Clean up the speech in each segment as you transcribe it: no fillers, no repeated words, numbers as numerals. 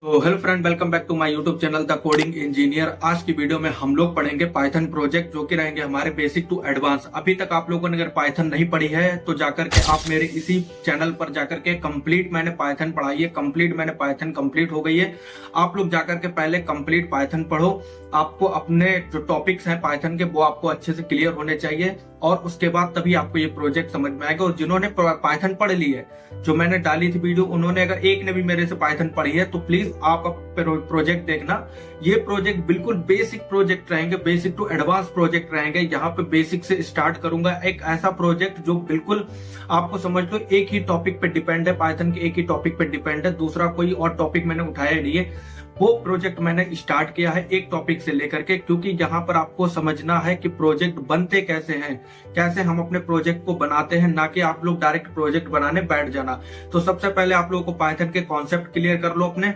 तो hello friend, welcome back to my YouTube channel the coding engineer. आज की video में हम लोग पढ़ेंगे पाइथन प्रोजेक्ट, जो कि रहेंगे हमारे बेसिक टू एडवांस। अभी तक आप लोगों ने अगर पाइथन नहीं पढ़ी है तो जाकर के आप मेरे इसी चैनल पर जाकर के कंप्लीट मैंने पाइथन पढ़ाई है, कंप्लीट मैंने पाइथन कंप्लीट हो गई है। आप लोग जाकर के पहले कंप्लीट पाइथन पढ़ो। आपको अपने जो टॉपिक्स हैं पाइथन के वो आपको अच्छे से क्लियर होने चाहिए और उसके बाद तभी आपको ये प्रोजेक्ट समझ में आएगा। और जिन्होंने पाइथन पढ़ ली है, जो मैंने डाली थी वीडियो, उन्होंने अगर एक ने भी मेरे से पाइथन पढ़ी है तो प्लीज आप प्रोजेक्ट देखना। ये प्रोजेक्ट बिल्कुल बेसिक प्रोजेक्ट रहेंगे, बेसिक टू एडवांस प्रोजेक्ट रहेंगे। यहाँ पे बेसिक से स्टार्ट करूंगा, एक ऐसा प्रोजेक्ट जो बिल्कुल आपको समझ लो एक ही टॉपिक पे डिपेंड है, पाइथन के एक ही टॉपिक पे डिपेंड है, दूसरा कोई और टॉपिक मैंने उठाया नहीं है। वो प्रोजेक्ट मैंने स्टार्ट किया है एक टॉपिक से लेकर के, क्योंकि यहाँ पर आपको समझना है कि प्रोजेक्ट बनते कैसे हैं, कैसे हम अपने प्रोजेक्ट को बनाते हैं, ना कि आप लोग डायरेक्ट प्रोजेक्ट बनाने बैठ जाना। तो सबसे पहले आप लोगों को पाइथन के कॉन्सेप्ट क्लियर कर लो, अपने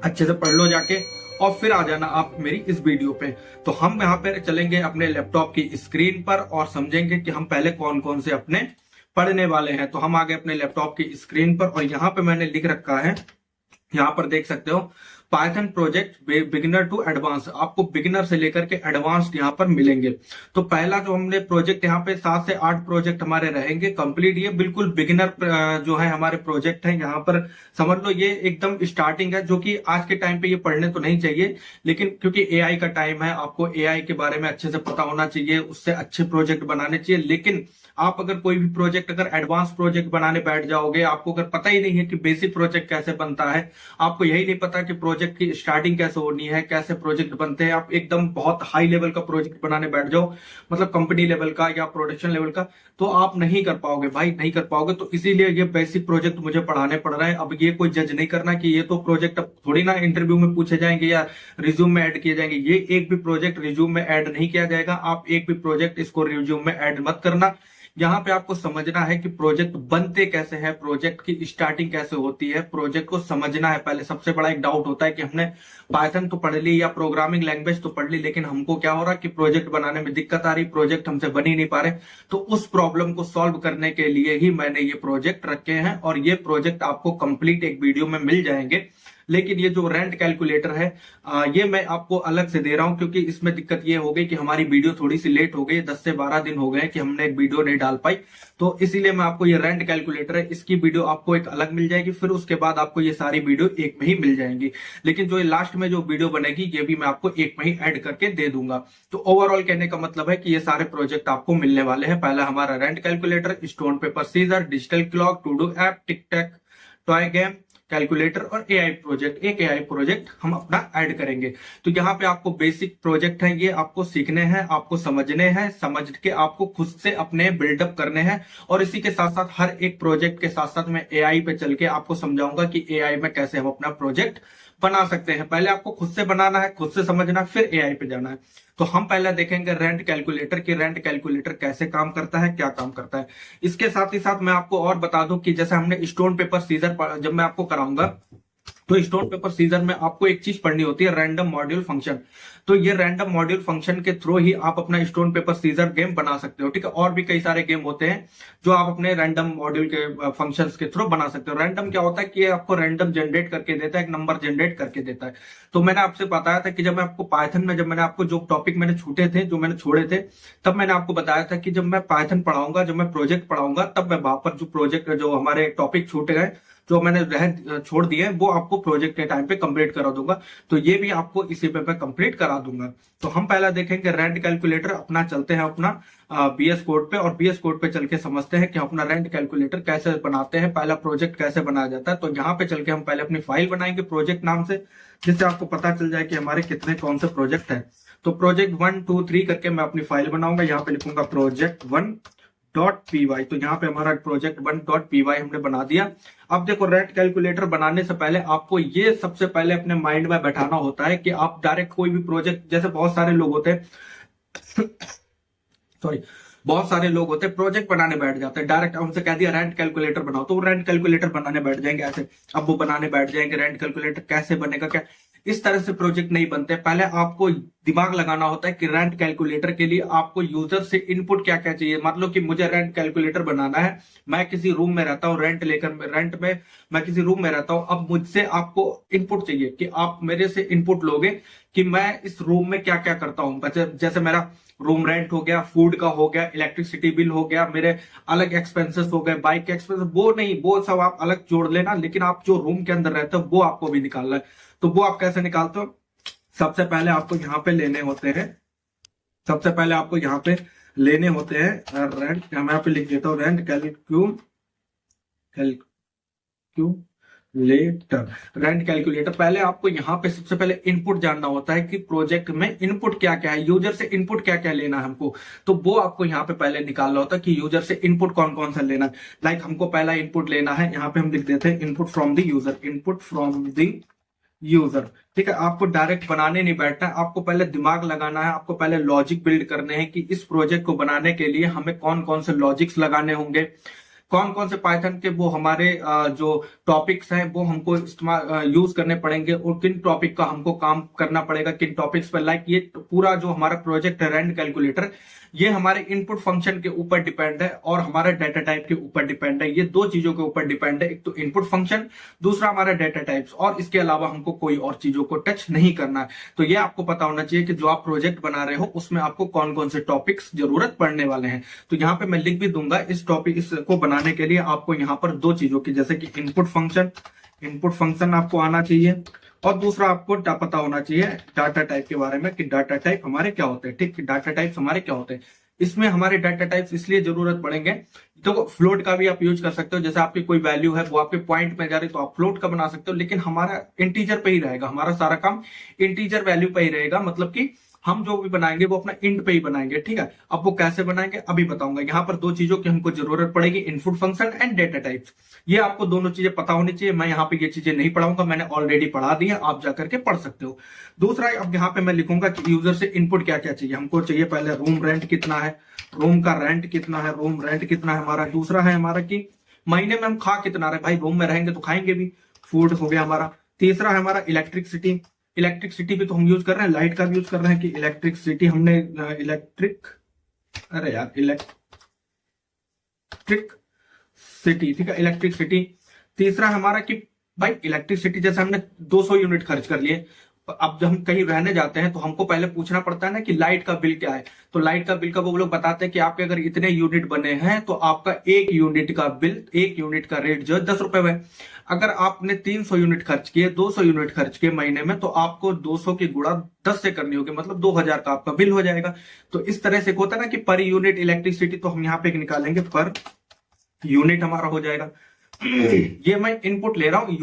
अच्छे से पढ़ लो जाके, और फिर आ जाना आप मेरी इस वीडियो पे। तो हम यहाँ पे चलेंगे अपने लैपटॉप की स्क्रीन पर और समझेंगे कि हम पहले कौन कौन से अपने पढ़ने वाले हैं। तो हम आ गए अपने लैपटॉप की स्क्रीन पर और यहाँ पे मैंने लिख रखा है, यहाँ पर देख सकते हो, Python project beginner to advance. आपको बिगिनर से लेकर के एडवांस्ड यहाँ पर मिलेंगे। तो पहला जो हमने प्रोजेक्ट, यहाँ पे 7 से 8 प्रोजेक्ट हमारे रहेंगे कंप्लीट। ये बिल्कुल बिगिनर जो है हमारे प्रोजेक्ट है, यहाँ पर समझ लो ये एकदम स्टार्टिंग है, जो कि आज के टाइम पे ये पढ़ने तो नहीं चाहिए, लेकिन क्योंकि एआई का टाइम है, आपको एआई के बारे में अच्छे से पता होना चाहिए, उससे अच्छे प्रोजेक्ट बनाने चाहिए। लेकिन आप अगर कोई भी प्रोजेक्ट, अगर एडवांस प्रोजेक्ट बनाने बैठ जाओगे, आपको अगर पता ही नहीं है कि बेसिक प्रोजेक्ट कैसे बनता है, आपको यही नहीं पता कि प्रोजेक्ट की स्टार्टिंग कैसे होनी है, कैसे प्रोजेक्ट बनते हैं, आप एकदम बहुत हाई लेवल का प्रोजेक्ट बनाने बैठ जाओ, मतलब कंपनी लेवल का या प्रोडक्शन लेवल का, तो आप नहीं कर पाओगे भाई, नहीं कर पाओगे। तो इसीलिए ये बेसिक प्रोजेक्ट मुझे पढ़ाने पड़ रहा है। अब ये कोई जज नहीं करना कि ये तो प्रोजेक्ट अब थोड़ी ना इंटरव्यू में पूछे जाएंगे या रिज्यूम में ऐड किए जाएंगे। ये एक भी प्रोजेक्ट रिज्यूम में ऐड नहीं किया जाएगा। आप एक भी प्रोजेक्ट इसको रिज्यूम में ऐड मत करना। यहाँ पे आपको समझना है कि प्रोजेक्ट बनते कैसे हैं, प्रोजेक्ट की स्टार्टिंग कैसे होती है, प्रोजेक्ट को समझना है पहले। सबसे बड़ा एक डाउट होता है कि हमने पाइथन तो पढ़ ली या प्रोग्रामिंग लैंग्वेज तो पढ़ ली, लेकिन हमको क्या हो रहा है कि प्रोजेक्ट बनाने में दिक्कत आ रही, प्रोजेक्ट हमसे बन ही नहीं पा रहे। तो उस प्रॉब्लम को सॉल्व करने के लिए ही मैंने ये प्रोजेक्ट रखे हैं और ये प्रोजेक्ट आपको कंप्लीट एक वीडियो में मिल जाएंगे। लेकिन ये जो रेंट कैलकुलेटर है, ये मैं आपको अलग से दे रहा हूं, क्योंकि इसमें दिक्कत ये हो गई कि हमारी वीडियो थोड़ी सी लेट हो गई, 10 से 12 दिन हो गए कि हमने एक वीडियो नहीं डाल पाई। तो इसीलिए मैं आपको, ये रेंट कैलकुलेटर है, इसकी वीडियो आपको एक अलग मिल जाएगी, फिर उसके बाद आपको ये सारी वीडियो एक में ही मिल जाएंगी। लेकिन जो लास्ट में जो वीडियो बनेगी, ये भी मैं आपको एक में ही ऐड करके दे दूंगा। तो ओवरऑल कहने का मतलब है कि ये सारे प्रोजेक्ट आपको मिलने वाले हैं। पहला हमारा rent calculator, stone paper scissor, digital clock, to do app, tic tac, toe game, calculator और एआई प्रोजेक्ट। एक एआई प्रोजेक्ट हम अपना ऐड करेंगे। तो यहाँ पे आपको बेसिक प्रोजेक्ट है, ये आपको सीखने हैं, आपको समझने हैं, समझ के आपको खुद से अपने बिल्डअप करने हैं। और इसी के साथ साथ हर एक प्रोजेक्ट के साथ साथ मैं एआई पे चल के आपको समझाऊंगा कि एआई में कैसे हम अपना प्रोजेक्ट बना सकते हैं। पहले आपको खुद से बनाना है, खुद से समझना, फिर एआई पे जाना है। तो हम पहले देखेंगे रेंट कैलकुलेटर की, रेंट कैलकुलेटर कैसे काम करता है, क्या काम करता है। इसके साथ ही साथ मैं आपको और बता दूं कि जैसे हमने स्टोन पेपर सीजर जब मैं आपको कराऊंगा, तो स्टोन पेपर सीजर में आपको एक चीज पढ़नी होती है, रैंडम मॉड्यूल फंक्शन। तो ये रैंडम मॉड्यूल फंक्शन के थ्रू ही आप अपना स्टोन पेपर सीजर गेम बना सकते हो, ठीक है। और भी कई सारे गेम होते हैं जो आप अपने रैंडम मॉड्यूल के फंक्शंस के थ्रू बना सकते हो। रैंडम क्या होता है कि ये आपको रैंडम जनरेट करके देता है, एक नंबर जनरेट करके देता है। तो मैंने आपसे बताया था कि जब मैं आपको पाइथन में, जब मैंने आपको जो टॉपिक मैंने छूटे थे, जो मैंने छोड़े थे, तब मैंने आपको बताया था कि जब मैं पाइथन पढ़ाऊंगा, जब मैं प्रोजेक्ट पढ़ाऊंगा, तब मैं वहां पर जो प्रोजेक्ट, जो हमारे टॉपिक छूटे गए, जो मैंने छोड़ दिए, वो आपको प्रोजेक्ट के टाइम पे कंप्लीट करा दूंगा। तो ये भी आपको इसी पे मैं कंप्लीट करा दूंगा। तो हम पहला देखेंगे रेंट कैलकुलेटर। अपना चलते हैं अपना बीएस कोड पे, और बीएस कोड पे चल के समझते हैं कि अपना रेंट कैलकुलेटर कैसे बनाते हैं, पहला प्रोजेक्ट कैसे बनाया जाता है। तो यहाँ पे चल के हम पहले अपनी फाइल बनाएंगे प्रोजेक्ट नाम से, जिससे आपको पता चल जाए कि हमारे कितने कौन से प्रोजेक्ट है। तो प्रोजेक्ट 1 2 3 करके मैं अपनी फाइल बनाऊंगा। यहाँ पे लिखूंगा प्रोजेक्ट 1.py। तो यहाँ पे हमारा प्रोजेक्ट 1.py हमने बना दिया। अब देखो, रेंट कैलकुलेटर बनाने से पहले आपको ये सबसे पहले अपने माइंड में बैठाना होता है कि आप डायरेक्ट कोई भी प्रोजेक्ट, जैसे बहुत सारे लोग होते हैं सॉरी, बहुत सारे लोग होते हैं प्रोजेक्ट बनाने बैठ जाते हैं, डायरेक्ट उनसे कह दिया रेंट कैलकुलेटर बनाओ, तो वो रेंट कैलकुलेटर बनाने बैठ जाएंगे ऐसे। अब वो बनाने बैठ जाएंगे रेंट कैलकुलेटर कैसे बनेगा, क्या, इस तरह से प्रोजेक्ट नहीं बनते। पहले आपको दिमाग लगाना होता है कि रेंट कैलकुलेटर के लिए आपको यूजर से इनपुट क्या क्या चाहिए। मतलब कि मुझे रेंट कैलकुलेटर बनाना है, मैं किसी रूम में रहता हूँ, रेंट में मैं किसी रूम में रहता हूँ। अब मुझसे आपको इनपुट चाहिए कि आप मेरे से इनपुट लोगे कि मैं इस रूम में क्या क्या करता हूँ। जैसे मेरा रूम रेंट हो गया, फूड का हो गया, इलेक्ट्रिसिटी बिल हो गया, मेरे अलग एक्सपेंसेस हो गए, बाइक के एक्सपेंसेस, वो नहीं, वो सब आप अलग जोड़ लेना, लेकिन आप जो रूम के अंदर रहते हो वो आपको भी निकालना है। तो वो आप कैसे निकालते हो? सबसे पहले आपको यहाँ पे लेने होते हैं, सबसे पहले आपको यहाँ पे लेने होते हैं रेंट। मैं यहाँ पे लिख देता हूँ रेंट कैलकुलेटर, रेंट कैलकुलेटर। पहले आपको यहाँ पे सबसे पहले इनपुट जानना होता है कि प्रोजेक्ट में इनपुट क्या क्या है, यूजर से इनपुट क्या क्या लेना है हमको। तो वो आपको यहाँ पे पहले निकालना होता है कि यूजर से इनपुट कौन कौन सा लेना है। लाइक हमको पहला इनपुट लेना है, यहाँ पे हम लिख देते हैं input from the user, input from the user. ठीक है, आपको डायरेक्ट बनाने नहीं बैठना है, आपको पहले दिमाग लगाना है, आपको पहले लॉजिक बिल्ड करने हैं कि इस प्रोजेक्ट को बनाने के लिए हमें कौन कौन से लॉजिक्स लगाने होंगे, कौन कौन से पाइथन के वो हमारे जो टॉपिक्स हैं वो हमको इस्तेमाल यूज करने पड़ेंगे, और किन टॉपिक का हमको काम करना पड़ेगा किन टॉपिक्स पर। लाइक ये पूरा जो हमारा प्रोजेक्ट है रेंट कैलकुलेटर, ये हमारे इनपुट फंक्शन के ऊपर डिपेंड है और हमारे डाटा टाइप के ऊपर डिपेंड है। ये दो चीजों के ऊपर डिपेंड है, एक तो इनपुट फंक्शन, दूसरा हमारा डाटा टाइप्स, और इसके अलावा हमको कोई और चीजों को टच नहीं करना है। तो ये आपको पता होना चाहिए कि जो आप प्रोजेक्ट बना रहे हो उसमें आपको कौन कौन से टॉपिक्स जरूरत पड़ने वाले हैं। तो यहाँ पे मैं लिख भी दूंगा इस टॉपिक, इसको बनाने के लिए आपको यहाँ पर दो चीजों की, जैसे कि इनपुट फंक्शन आपको आना चाहिए, और दूसरा आपको पता होना चाहिए डाटा टाइप के बारे में कि डाटा टाइप हमारे क्या होते हैं। ठीक, डाटा टाइप्स हमारे क्या होते हैं। इसमें हमारे डाटा टाइप्स इसलिए जरूरत पड़ेंगे, तो फ्लोट का भी आप यूज कर सकते हो। जैसे आपकी कोई वैल्यू है वो आपके पॉइंट में जा रही है तो आप फ्लोट का बना सकते हो, लेकिन हमारा इंटीजर पे ही रहेगा, हमारा सारा काम इंटीजर वैल्यू पे ही रहेगा। मतलब कि हम जो भी बनाएंगे वो अपना इंट पे ही बनाएंगे। ठीक है, अब वो कैसे बनाएंगे अभी बताऊंगा। यहाँ पर दो चीजों की हमको जरूरत पड़ेगी, input function and data types. ये आपको दोनों चीजें पता होनी चाहिए। मैं यहाँ पे ये चीजें नहीं पढ़ाऊंगा, मैंने ऑलरेडी पढ़ा दी है, आप जाकर के पढ़ सकते हो। दूसरा, अब यहाँ पे मैं लिखूंगा कि यूजर से इनपुट क्या क्या चाहिए। हमको चाहिए पहले रूम रेंट कितना है, रूम का रेंट कितना है, रूम रेंट कितना है हमारा। दूसरा है हमारा कि महीने में हम खा कितना रहे, भाई रूम में रहेंगे तो खाएंगे भी, फूड हो गया हमारा। तीसरा है हमारा इलेक्ट्रिसिटी, इलेक्ट्रिसिटी भी तो हम यूज कर रहे हैं, लाइट का भी यूज कर रहे हैं कि इलेक्ट्रिसिटी हमने इलेक्ट्रिक सिटी। ठीक है, इलेक्ट्रिक सिटी। तीसरा हमारा कि भाई इलेक्ट्रिसिटी जैसे हमने 200 यूनिट खर्च कर लिए, अब जब हम कहीं रहने जाते हैं तो हमको पहले पूछना पड़ता है ना कि लाइट का बिल क्या है। तो लाइट का बिल का वो लोग बताते हैं कि आपके अगर इतने यूनिट बने हैं तो आपका एक यूनिट का बिल, एक यूनिट का रेट जो है 10 रुपए है। अगर आपने 300 यूनिट खर्च किए, 200 यूनिट खर्च किए महीने में, तो आपको 200 की गुणा 10 से करनी होगी, मतलब 2000 का आपका बिल हो जाएगा। तो इस तरह से होता है ना कि पर यूनिट इलेक्ट्रिसिटी, तो हम यहाँ पे निकालेंगे पर यूनिट हमारा हो जाएगा। ये मैं इनपुट ले रहा हूं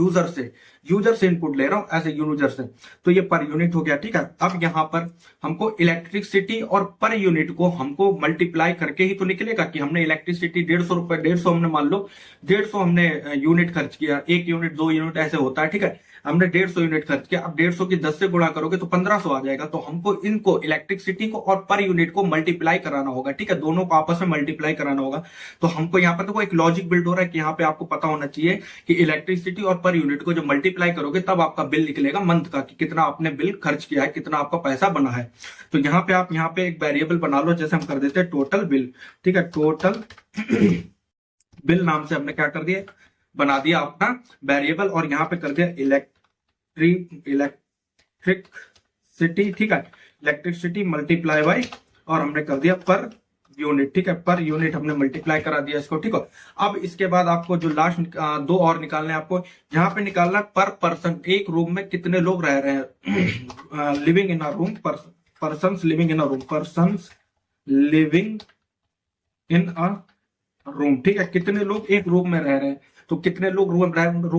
यूजर से इनपुट ले रहा हूं एज ए यूजर से, तो ये पर यूनिट हो गया। ठीक है, अब यहां पर हमको इलेक्ट्रिसिटी और पर यूनिट को हमको मल्टीप्लाई करके ही तो निकलेगा कि हमने इलेक्ट्रिसिटी 150 रुपए, 150 हमने मान लो 150 हमने यूनिट खर्च किया, 1 यूनिट 2 यूनिट ऐसे होता है। ठीक है, हमने 150 यूनिट खर्च किया, अब 150 की 10 से गुणा करोगे तो 1500 आ जाएगा। तो हमको इनको इलेक्ट्रिसिटी को और पर यूनिट को मल्टीप्लाई कराना होगा। ठीक है, दोनों को आपस में मल्टीप्लाई कराना होगा। तो हमको यहाँ पर देखो एक लॉजिक बिल्ड हो रहा है कि यहाँ पे आपको पता होना चाहिए कि इलेक्ट्रिसिटी और पर यूनिट को जब मल्टीप्लाई करोगे तब आपका बिल निकलेगा मंथ का, कि कितना आपने बिल खर्च किया है, कितना आपका पैसा बना है। तो यहाँ पे आप यहाँ पे एक वेरिएबल बना लो, जैसे हम कर देते हैं टोटल बिल। ठीक है, टोटल बिल नाम से हमने क्या कर दिया, बना दिया अपना वेरिएबल, और यहाँ पे कर दिया इलेक्ट्रिसिटी। ठीक है, इलेक्ट्रिसिटी मल्टीप्लाई बाई, और हमने कर दिया पर यूनिट। ठीक है, पर यूनिट हमने मल्टीप्लाई करा दिया इसको। ठीक है, अब इसके बाद आपको जो लास्ट दो और निकालने हैं, आपको यहाँ पे निकालना पर पर्सन, एक रूम में कितने लोग रह रहे हैं, living in a room, persons living in a room, persons living in a room. ठीक है, कितने लोग एक रूम में रह रहे हैं, तो कितने लोग रूम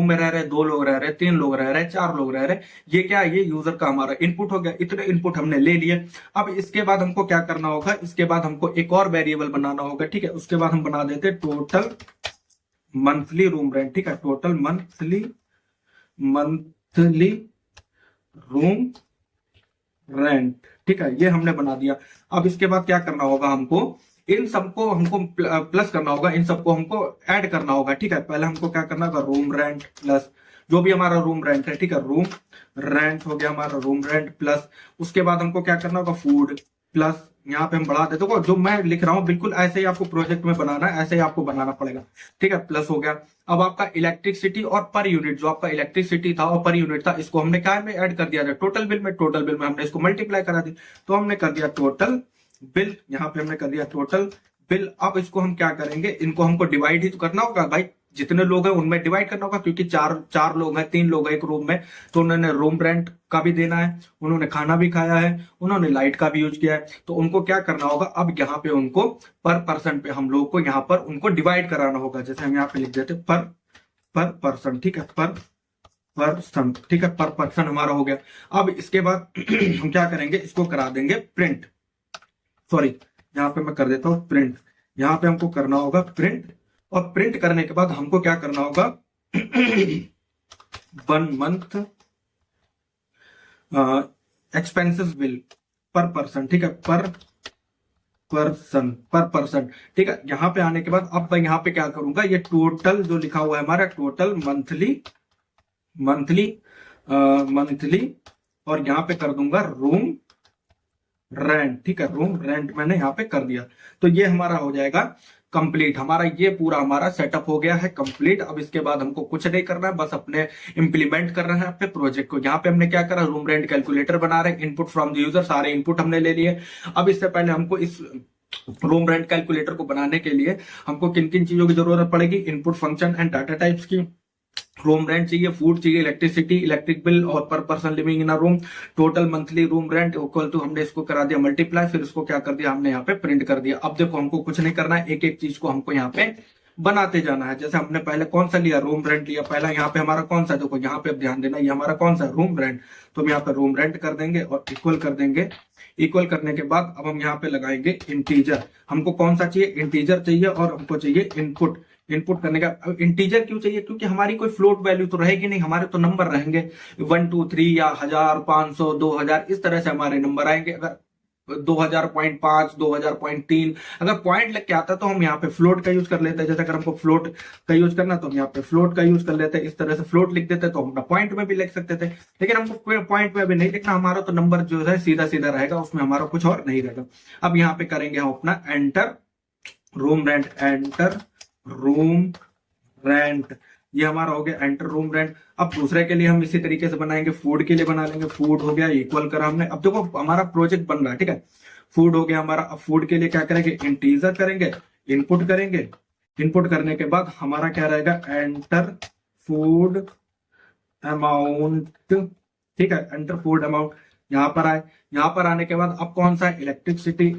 में रह रहे हैं, 2 लोग रह रहे हैं, 3 लोग रह रहे हैं, 4 लोग रह रहे हैं। ये क्या है, ये यूजर का हमारा इनपुट हो गया। इतने इनपुट हमने ले लिए। अब इसके बाद हमको क्या करना होगा, इसके बाद हमको एक और वेरिएबल बनाना होगा। ठीक है, उसके बाद हम बना देते टोटल मंथली रूम रेंट। ठीक है, टोटल मंथली रूम रेंट। ठीक है, ये हमने बना दिया। अब इसके बाद क्या करना होगा, हमको इन सबको हमको प्लस करना होगा, इन सबको हमको ऐड करना होगा। ठीक है, पहले हमको क्या करना होगा, रूम रेंट प्लस जो भी हमारा रूम रेंट है, ठीक है, रूम रेंट हो गया हमारा रूम रेंट, प्लस उसके बाद हमको क्या करना होगा, फूड, प्लस यहाँ पे हम बढ़ा देते, देखो जो मैं लिख रहा हूँ बिल्कुल ऐसे ही आपको प्रोजेक्ट में बनाना है, ऐसे ही आपको बनाना पड़ेगा, ठीक है, प्लस हो गया। अब आपका इलेक्ट्रिसिटी और पर यूनिट, जो आपका इलेक्ट्रिसिटी था और पर यूनिट था, इसको हमने क्या में ऐड कर दिया था, टोटल बिल में, टोटल बिल में हमने इसको मल्टीप्लाई करा दी, तो हमने कर दिया टोटल बिल, यहाँ पे हमने कर दिया टोटल बिल। अब इसको हम क्या करेंगे, इनको हमको डिवाइड ही तो करना होगा भाई, जितने लोग हैं उनमें डिवाइड करना होगा, क्योंकि चार लोग हैं, 3 लोग हैं एक रूम में, तो उन्होंने रूम रेंट का भी देना है, उन्होंने खाना भी खाया है, उन्होंने लाइट का भी यूज किया है, तो उनको क्या करना होगा, अब यहाँ पे उनको पर पर्सन पे हम लोग को यहाँ पर उनको डिवाइड कराना होगा। जैसे हम यहाँ पे लिख देते पर पर्सन, ठीक है, पर पर्सन, ठीक है, पर पर्सन हमारा हो गया। अब इसके बाद हम क्या करेंगे, इसको करा देंगे प्रिंट, सॉरी यहाँ पे मैं कर देता हूँ प्रिंट, यहाँ पे हमको करना होगा प्रिंट, और प्रिंट करने के बाद हमको क्या करना होगा 1 मंथ एक्सपेंसेस बिल पर पर्सन, ठीक है, पर पर्सन, ठीक है। यहाँ पे आने के बाद अब मैं यहाँ पे क्या करूंगा, ये टोटल जो लिखा हुआ है हमारा टोटल मंथली और यहाँ पे कर दूंगा रूम रेंट, ठीक है, रूम रेंट मैंने यहाँ पे कर दिया, तो ये हमारा हो जाएगा कंप्लीट, हमारा ये पूरा हमारा सेटअप हो गया है कंप्लीट। अब इसके बाद हमको कुछ नहीं करना है, बस अपने इंप्लीमेंट कर रहे हैं अपने प्रोजेक्ट को। यहाँ पे हमने क्या करा, रूम रेंट कैलकुलेटर बना रहे हैं, इनपुट फ्रॉम द यूजर, सारे इनपुट हमने ले लिए। अब इससे पहले हमको इस रूम रेंट कैलकुलेटर को बनाने के लिए हमको किन किन चीजों की जरूरत पड़ेगी, input function and data types की, रूम रेंट चाहिए, फूड चाहिए, इलेक्ट्रिसिटी, इलेक्ट्रिक बिल और पर person living in a room, total monthly room rent equal to, हमने इसको करा दिया मल्टीप्लाई, फिर इसको क्या कर दिया हमने यहाँ पे प्रिंट कर दिया। अब देखो हमको कुछ नहीं करना है, एक एक चीज को हमको यहाँ पे बनाते जाना है। जैसे हमने पहले कौन सा लिया, रूम रेंट लिया पहला, यहाँ पे हमारा कौन सा, देखो यहाँ पे ध्यान देना, ये हमारा कौन सा रूम रेंट, तो हम यहाँ पे रूम रेंट कर देंगे और इक्वल कर देंगे। इक्वल करने के बाद अब हम यहाँ पे लगाएंगे इंटीजर, हमको कौन सा चाहिए, इंटीजर चाहिए, और हमको चाहिए इनपुट। इनपुट करने का इंटीजर क्यों चाहिए, क्योंकि हमारी कोई फ्लोट वैल्यू तो रहेगी नहीं, हमारे तो नंबर रहेंगे 1 2 3 या 1000 500 2000 इस तरह से हमारे नंबर आएंगे। अगर 2000.5 2000.3 अगर पॉइंट लग के आता तो हम यहाँ पे फ्लोट का यूज कर लेते हैं। जैसे अगर हमको फ्लोट का यूज करना तो हम यहाँ पे फ्लोट का यूज कर लेते हैं, इस तरह से फ्लोट लिख देते तो हम अपना पॉइंट में भी लिख सकते थे, लेकिन हमको पॉइंट में भी नहीं लिखना, हमारा तो नंबर जो है सीधा सीधा रहेगा, उसमें हमारा कुछ और नहीं रहेगा। अब यहाँ पे करेंगे हम अपना enter room rent, enter room rent, ये हमारा हो गया एंटर रूम रेंट। अब दूसरे के लिए हम इसी तरीके से बनाएंगे, फूड के लिए बना लेंगे, फूड हो गया इक्वल करा हमने। अब देखो हमारा प्रोजेक्ट बन रहा है, ठीक है, फूड हो गया हमारा। अब फूड के लिए क्या करेंगे, इंटीजर करेंगे, इनपुट करेंगे, इनपुट करने के बाद हमारा क्या रहेगा, एंटर फूड अमाउंट, ठीक है, एंटर फूड अमाउंट यहाँ पर आए। यहाँ पर आने के बाद अब कौन सा, इलेक्ट्रिसिटी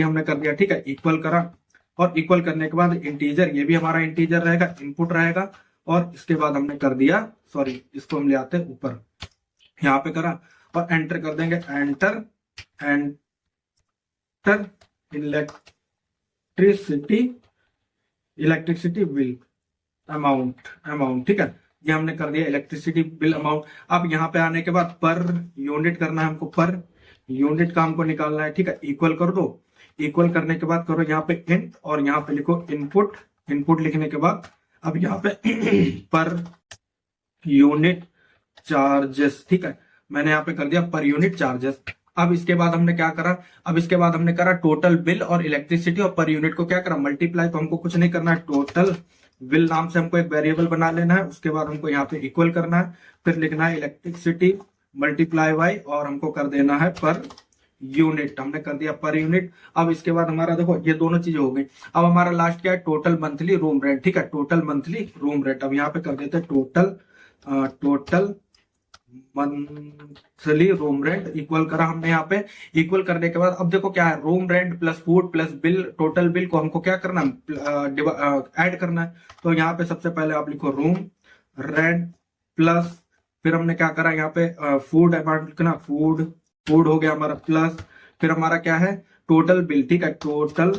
हमने कर दिया, ठीक है, इक्वल करा, और इक्वल करने के बाद इंटीजर, ये भी हमारा इंटीजर रहेगा, इनपुट रहेगा, और इसके बाद हमने कर दिया, सॉरी इसको हम ले आते हैं ऊपर, यहाँ पे करा और एंटर कर देंगे, एंटर इलेक्ट्रिसिटी बिल अमाउंट, ठीक है, ये हमने कर दिया इलेक्ट्रिसिटी बिल अमाउंट। अब यहाँ पे आने के बाद पर यूनिट करना है हमको, पर यूनिट का हमको निकालना है, ठीक है, इक्वल कर दो। इक्वल करने के बाद करो यहाँ पे इंट और यहाँ पे लिखो इनपुट। इनपुट लिखने के बाद अब यहाँ पे पर यूनिट चार्जेस, ठीक है, मैंने यहाँ पे कर दिया पर यूनिट चार्जेस। अब इसके बाद हमने क्या करा, अब इसके बाद हमने करा टोटल बिल और इलेक्ट्रिसिटी और पर यूनिट को क्या करा, मल्टीप्लाई, तो हमको कुछ नहीं करना है, टोटल बिल नाम से हमको एक वेरिएबल बना लेना है। उसके बाद हमको यहाँ पे इक्वल करना है, फिर लिखना है इलेक्ट्रिसिटी मल्टीप्लाई बाई, और हमको कर देना है पर यूनिट, हमने कर दिया पर यूनिट। अब इसके बाद हमारा देखो ये दोनों चीजें हो गई। अब हमारा लास्ट क्या है, टोटल मंथली रूम रेंट, ठीक है, टोटल मंथली रूम रेंट। अब यहाँ पे कर देते हैं total monthly room rent, equal करा हमने यहाँ पे। इक्वल करने के बाद अब देखो क्या है, room rent plus food plus bill, total bill को हमको क्या करना है, ऐड करना है। तो यहाँ पे सबसे पहले आप लिखो रूम रेंट प्लस, फिर हमने क्या करा यहाँ पे फूड अमाउंट लिखना, फूड हो गया हमारा, प्लस फिर हमारा क्या है टोटल बिल, ठीक है, टोटल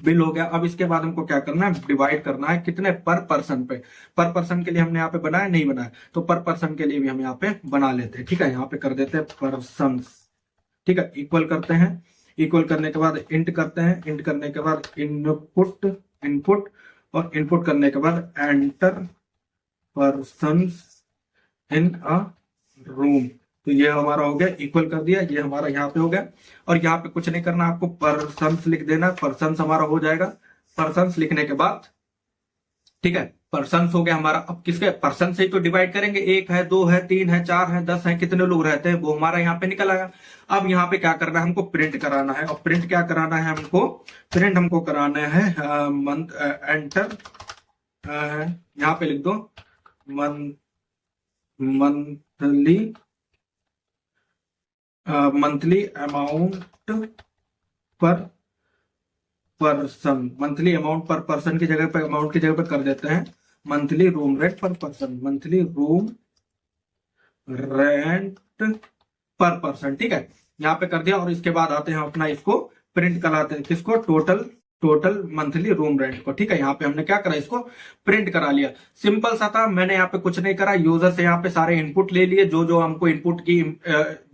बिल हो गया। अब इसके बाद हमको क्या करना है, डिवाइड करना है कितने, पर पर्सन पे। पर पर्सन के लिए हमने यहाँ पे बनाया नहीं बनाया, तो पर पर्सन के लिए भी हम यहाँ पे बना लेते हैं, ठीक है, यहाँ पे कर देते हैं पर्सन, ठीक है, इक्वल करते हैं। इक्वल करने के बाद इंट करते हैं, इंट करने के बाद इनपुट और इनपुट करने के बाद enter persons in a room. तो ये हमारा हो गया, इक्वल कर दिया, ये हमारा यहाँ पे हो गया। और यहाँ पे कुछ नहीं करना, आपको पर्सन्स लिख देना, पर्सन्स हमारा हो जाएगा। पर्सन्स लिखने के बाद ठीक है, पर्सन्स हो गया हमारा। अब किसके पर्सन से ही तो डिवाइड करेंगे, 1 है, 2 है, 3 है, 4 है, 10 है, कितने लोग रहते हैं वो हमारा यहाँ पे निकल आएगा। अब यहाँ पे क्या करना है, हमको प्रिंट कराना है। और प्रिंट क्या कराना है हमको, प्रिंट हमको कराना है मंथ एंटर, यहाँ पे लिख दो मंथली मंथली अमाउंट पर पर्सन, मंथली अमाउंट पर पर्सन की जगह पे, अमाउंट की जगह पे कर देते हैं मंथली रूम रेंट पर पर्सन, मंथली रूम रेंट पर पर्सन। ठीक है, यहाँ पे कर दिया। और इसके बाद आते हैं अपना, इसको प्रिंट कराते हैं, किसको, टोटल मंथली रूम रेंट को। ठीक है, यहाँ पे हमने क्या करा, इसको प्रिंट करा लिया। सिंपल सा था, मैंने यहाँ पे कुछ नहीं करा, यूजर से यहाँ पे सारे इनपुट ले लिए, जो जो हमको इनपुट की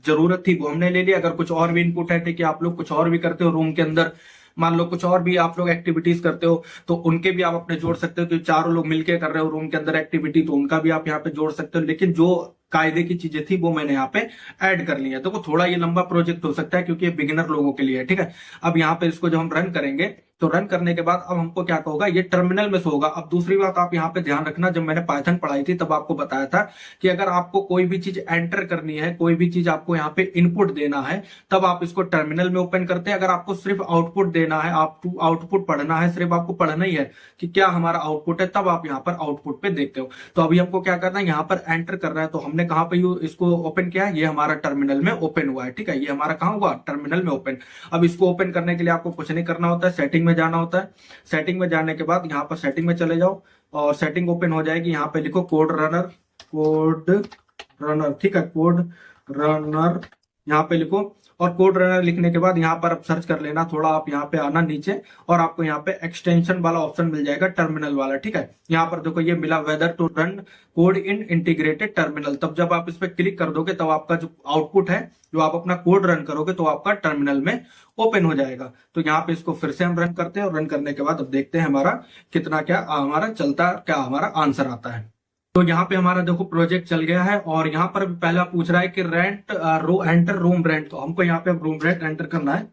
जरूरत थी वो हमने ले लिया। अगर कुछ और भी इनपुट है, ठीक है, आप लोग कुछ और भी करते हो रूम के अंदर, मान लो कुछ और भी आप लोग एक्टिविटीज करते हो, तो उनके भी आप अपने जोड़ सकते हो। तो चारों लोग मिलकर कर रहे हो रूम के अंदर एक्टिविटी, तो उनका भी आप यहाँ पे जोड़ सकते हो। लेकिन जो कायदे की चीजें थी वो मैंने यहाँ पे ऐड कर ली है। देखो थोड़ा ये लंबा प्रोजेक्ट हो सकता है क्योंकि ये बिगिनर लोगों के लिए है। ठीक है, अब यहाँ पे इसको जब हम रन करेंगे, तो रन करने के बाद अब हमको क्या होगा, ये टर्मिनल में होगा। अब दूसरी बात आप यहाँ पे ध्यान रखना, जब मैंने पाइथन पढ़ाई थी तब आपको बताया था कि अगर आपको कोई भी चीज एंटर करनी है, कोई भी चीज आपको यहाँ पे इनपुट देना है, तब आप इसको टर्मिनल में ओपन करते हैं। अगर आपको सिर्फ आउटपुट देना है, आपको आउटपुट पढ़ना है, सिर्फ आपको पढ़ना ही है कि क्या हमारा आउटपुट है, तब आप यहाँ पर आउटपुट पे देखते हो। तो अभी हमको क्या करना है, यहाँ पर एंटर करना है। तो हमने कहाँ पे इसको ओपन किया, ये हमारा टर्मिनल में ओपन हुआ है। ठीक है, ये हमारा कहाँ हुआ, टर्मिनल में ओपन। अब इसको ओपन करने के लिए आपको कुछ नहीं करना होता है, सेटिंग में जाना होता है। सेटिंग में जाने के बाद यहाँ पर सेटिंग में चले जाओ और सेटिंग ओपन हो जाएगी। यहाँ पे लिखो कोड रनर। ठीक है, कोड रनर यहाँ पे लिखो। और कोड रनर लिखने के बाद यहाँ पर आप सर्च कर लेना, थोड़ा आप यहाँ पे आना नीचे, और आपको यहाँ पे एक्सटेंशन वाला ऑप्शन मिल जाएगा, टर्मिनल वाला। ठीक है, यहाँ पर देखो ये मिला, whether to run code in integrated terminal. तब जब आप इस पर क्लिक कर दोगे, तब आपका जो आउटपुट है, जो आप अपना कोड रन करोगे, तो आपका टर्मिनल में ओपन हो जाएगा। तो यहाँ पे इसको फिर से हम रन करते हैं, और रन करने के बाद अब देखते हैं हमारा कितना क्या हमारा चलता, क्या हमारा आंसर आता है। तो यहाँ पे हमारा देखो प्रोजेक्ट चल गया है, और यहाँ पर पहला पूछ रहा है कि रेंट एंटर रूम रेंट। तो हमको यहाँ पे रूम रेंट एंटर करना है।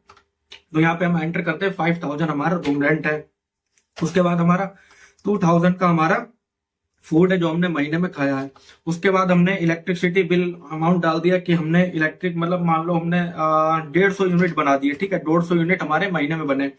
तो यहाँ पे हम एंटर करते हैं 5000 हमारा रूम रेंट है। उसके बाद हमारा 2000 का हमारा फूड है जो हमने महीने में खाया है। उसके बाद हमने इलेक्ट्रिसिटी बिल अमाउंट डाल दिया कि हमने इलेक्ट्रिक, मतलब मान लो हमने 150 यूनिट बना दिए। ठीक है, 150 यूनिट हमारे महीने में बने।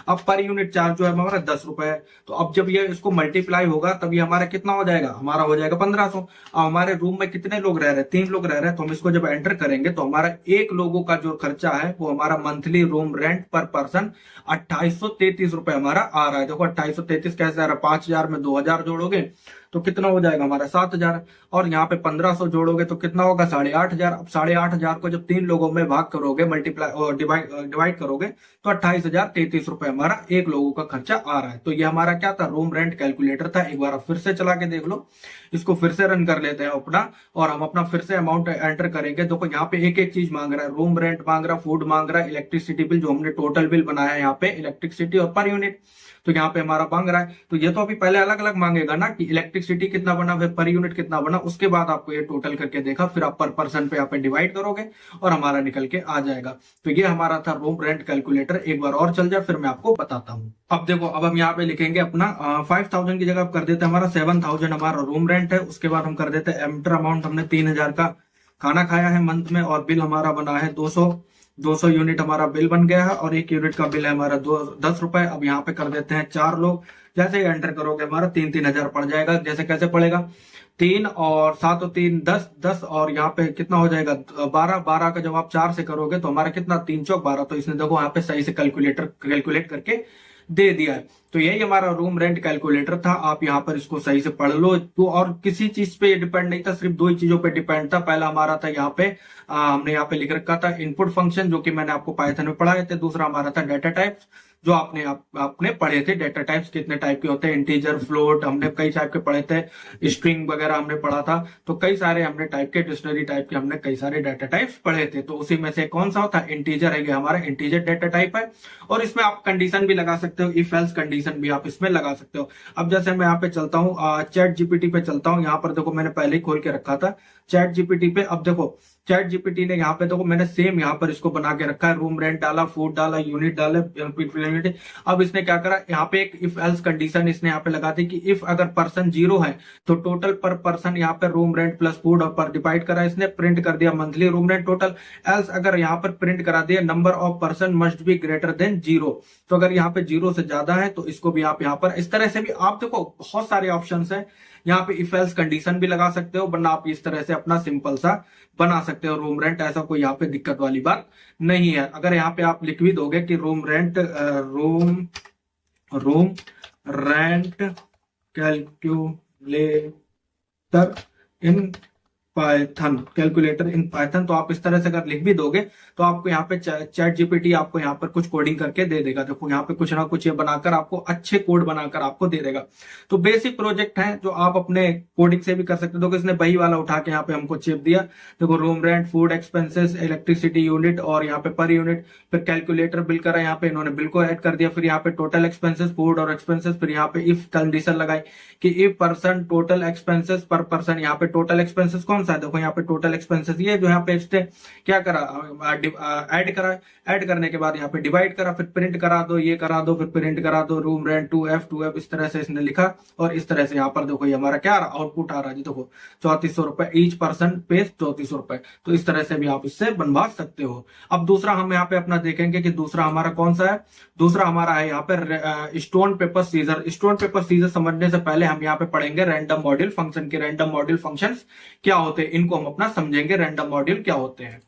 अब पर यूनिट चार्ज जो है हमारा 10 रुपए है। तो अब जब ये इसको मल्टीप्लाई होगा, तब ये हमारा कितना हो जाएगा, हमारा हो जाएगा 1500। अब हमारे रूम में कितने लोग रह रहे हैं, 3 लोग रह रहे हैं। तो हम इसको जब एंटर करेंगे, तो हमारा एक लोगों का जो खर्चा है, वो हमारा मंथली रूम रेंट पर पर्सन 2833 रुपए हमारा आ रहा है। देखो 2833 कैसे आ रहा है, 5000 में 2000 जोड़ोगे तो कितना हो जाएगा हमारा 7000, और यहाँ पे 1500 जोड़ोगे तो कितना होगा 8500। अब 8500 को जब 3 लोगों में भाग करोगे, मल्टीप्लाई और डिवाइड करोगे, तो 28,033 रुपए हमारा एक लोगों का खर्चा आ रहा है। तो ये हमारा क्या था, रूम रेंट कैलकुलेटर था। एक बार आप फिर से चला के देख लो, इसको फिर से रन कर लेते हैं अपना, और हम अपना फिर से अमाउंट एंटर करेंगे। देखो यहाँ पे एक एक चीज मांग रहा है, रूम रेंट मांग रहा है, फूड मांग रहा है, इलेक्ट्रिसिटी बिल जो हमने टोटल बिल बनाया है यहाँ पे, इलेक्ट्रिसिटी और पर यूनिट, तो यहाँ पे हमारा मांग रहा है। तो ये तो अभी पहले अलग अलग मांगेगा ना कि इलेक्ट्रिसिटी कितना बना, फिर पर यूनिट कितना बना, उसके बाद आपको ये टोटल करके देखा, फिर आप पर पर्सन पे यहाँ पे डिवाइड करोगे और हमारा निकल के आ जाएगा। तो ये हमारा था रूम रेंट कैलकुलेटर। एक बार और चल जाए फिर मैं आपको बताता हूँ। अब देखो, अब हम यहाँ पे लिखेंगे अपना 5000 की जगह कर देते हैं हमारा 7000 हमारा रूम रेंट है। उसके बाद हम कर देते हैं एंटर अमाउंट, हमने 3000 का खाना खाया है मंथ में, और बिल हमारा बना है 200 यूनिट हमारा बिल बन गया है, और 1 यूनिट का बिल है हमारा 10 रुपए। अब यहाँ पे कर देते हैं 4 लोग। जैसे ही एंटर करोगे हमारा 3,000 पड़ जाएगा। जैसे कैसे पड़ेगा, 3 और 7 और 3 10, और यहाँ पे कितना हो जाएगा 12 का जब आप 4 से करोगे तो हमारा कितना 3 चौक 12। तो इसने देखो यहाँ पे सही से कैलकुलेट करके दे दिया है। तो यही हमारा रूम रेंट कैलकुलेटर था। आप यहाँ पर इसको सही से पढ़ लो। तो और किसी चीज पे डिपेंड नहीं था, सिर्फ 2 ही चीजों पे डिपेंड था। पहला हमारा था यहाँ पे हमने यहाँ पे लिख रखा था इनपुट फंक्शन, जो कि मैंने आपको पाइथन में पढ़ाए थे। दूसरा हमारा था डाटा टाइप्स, जो आपने पढ़े थे। डेटा टाइप्स कितने टाइप के होते हैं, इंटीजर, फ्लोट, हमने कई टाइप के पढ़े थे, स्ट्रिंग वगैरह हमने पढ़ा था। तो कई सारे हमने टाइप के, डिक्शनरी टाइप के हमने कई सारे डेटा टाइप्स पढ़े थे। तो उसी में से कौन सा होता है, इंटीजर है, ये हमारा इंटीजर डेटा टाइप है। और इसमें आप कंडीशन भी लगा सकते हो, इफ एल्स कंडीशन भी आप इसमें लगा सकते हो। अब जैसे मैं यहाँ पे चलता हूँ, चैट जीपीटी पे चलता हूँ। यहाँ पर देखो मैंने पहले ही खोल के रखा था चैट जीपीटी पे। अब देखो चैट जीपीटी ने यहाँ पे देखो मैंने सेम यहाँ पर इसको बना के रखा है, रूम रेंट डाला, फूड डाला, यूनिट डाला, यूनिट। अब इसने क्या करा, यहाँ पे एक इफ एल्स कंडीशन इसने यहाँ पे लगा दी कि इफ अगर पर्सन 0 है तो टोटल पर पर्सन यहाँ पे रूम रेंट प्लस फूड और पर डिवाइड करा, इसने प्रिंट कर दिया monthly room rent total. Else अगर यहाँ पर प्रिंट करा दिया number of person must be greater than 0, तो अगर यहाँ पे 0 से ज्यादा है तो इसको भी आप यहाँ पर इस तरह से भी आप देखो बहुत सारे ऑप्शन है। यहाँ पे इफ एल्स कंडीशन भी लगा सकते हो, वरना आप इस तरह से अपना सिंपल सा बना सकते हो रूम रेंट। ऐसा कोई यहाँ पे दिक्कत वाली बात नहीं है। अगर यहाँ पे आप लिख भी दोगे कि room rent calculator in Python, तो आप इस तरह से अगर लिख भी दोगे तो आपको यहाँ पे चैट जीपीटी आपको यहाँ पर कुछ कोडिंग करके दे देगा। देखो यहाँ पे कुछ ना कुछ ये बनाकर आपको अच्छे कोड बनाकर आपको दे देगा। तो बेसिक प्रोजेक्ट है जो आप अपने कोडिंग से भी कर सकते हो। देखो इसने बही वाला उठा के यहाँ पे हमको चिप दिया। देखो room rent, food expenses, electricity unit और यहाँ पे पर यूनिट, फिर कैलकुलेटर बिल करा, यहाँ पे इन्होंने बिल को ऐड कर दिया, फिर यहाँ पे टोटल एक्सपेंसेस, फूड और एक्सपेंसेस, फिर यहाँ पे इफ कंडीशन लगाई कि इफ पर्सन टोटल एक्सपेंसेस पर पर्सन, यहाँ पे टोटल एक्सपेंसेस कौन सा है, देखो यहाँ पे टोटल एक्सपेंसेस ये जो यहाँ पे इसने क्या करा, ऐड करा, ऐड करने के बाद यहाँ पे डिवाइड करा, फिर प्रिंट करा दो, ये करा दो, फिर प्रिंट करा दो, रूम रेंट 2F इस तरह से इसने लिखा। और इस तरह से यहाँ पर देखो ये हमारा क्या आउटपुट आ रहा है जी, देखो 3400 रुपए, ईच पर्सन पे 3400 रुपए। तो इस तरह से भी आप इससे बनवा सकते हो। अब दूसरा हम यहाँ पे अपना देखेंगे कि दूसरा हमारा कौन सा है। दूसरा हमारा है यहाँ पे stone paper scissor. Stone paper scissor समझने से पहले हम यहाँ पे पढ़ेंगे रैंडम मॉड्यूल फंक्शन के। रैंडम मॉड्यूल फंक्शंस क्या होते हैं, इनको हम अपना समझेंगे, रैंडम मॉड्यूल क्या होते हैं।